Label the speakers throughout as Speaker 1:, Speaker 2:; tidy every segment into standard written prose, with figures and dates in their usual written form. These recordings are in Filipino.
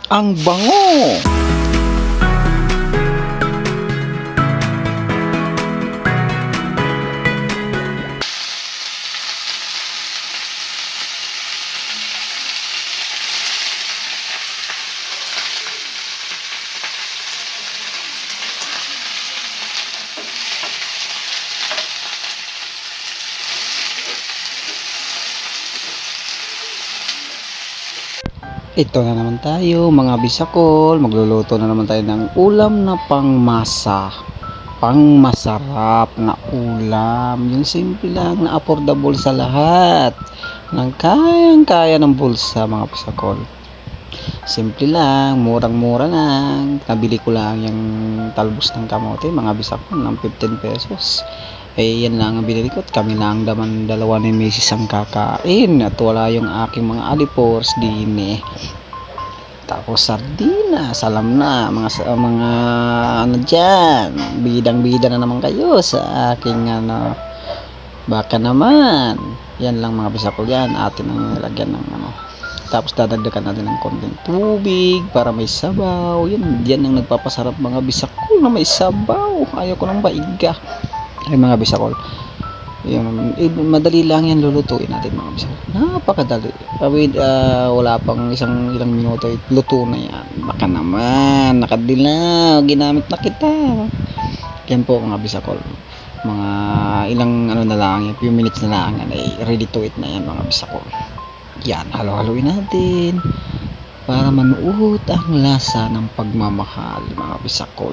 Speaker 1: Ang bango! Ito na naman tayo mga bisakol, magluluto na naman tayo ng ulam na pangmasa, pangmasarap na ulam, yung simple lang na affordable sa lahat, ng kayang-kaya ng bulsa mga bisakol. Simple lang, murang-mura lang, nabili ko lang yung talbos ng kamote mga bisakol ng 15 pesos. Yan lang ang binili ko at kami lang naman dalawa ni Mrs. ang kakain at wala yung aking mga alipors din. Tapos sardinas, alam na mga ano diyan, bidang-bida na naman kayo sa aking ano. Baka naman. Yan lang mga bisakol yan, atin ang nilagyan ng ano. Tapos dadagdagan natin ng konting tubig para may sabaw. Yan ang nagpapasarap mga bisakol na may sabaw. Ayaw ko ng baiga. Ay mga bisakol. Yung madali lang yan lulutuin natin mga bisakol. Napakadali. Wala pang ilang minuto luto na yan. Baka naman nakadilaw, ginamit na kita. Yan po mga bisakol. Mga ilang ano na lang, few minutes na lang yan, ay ready to eat na yan mga bisakol. Yan, halo-haloin natin para manuot ang lasa ng pagmamahal mga bisakol.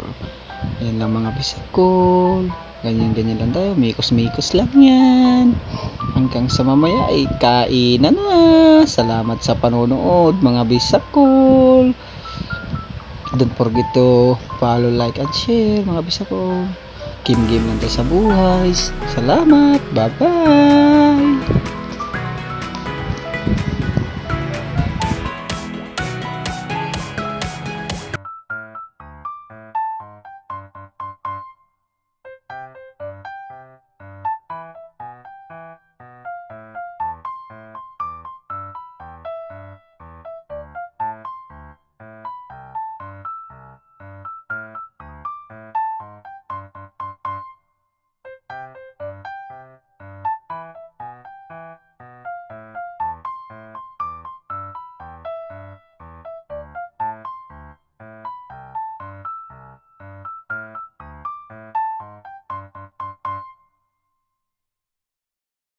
Speaker 1: Yan lang mga bisakol. Ganyan-ganyan lang tayo, mikos-mikos lang yan. Hanggang sa mamaya ay kainan na. Salamat sa panonood mga bisakol. Don't forget to follow, like, and share mga bisakol. Game-game lang tayo sa buhay. Salamat. Bye-bye.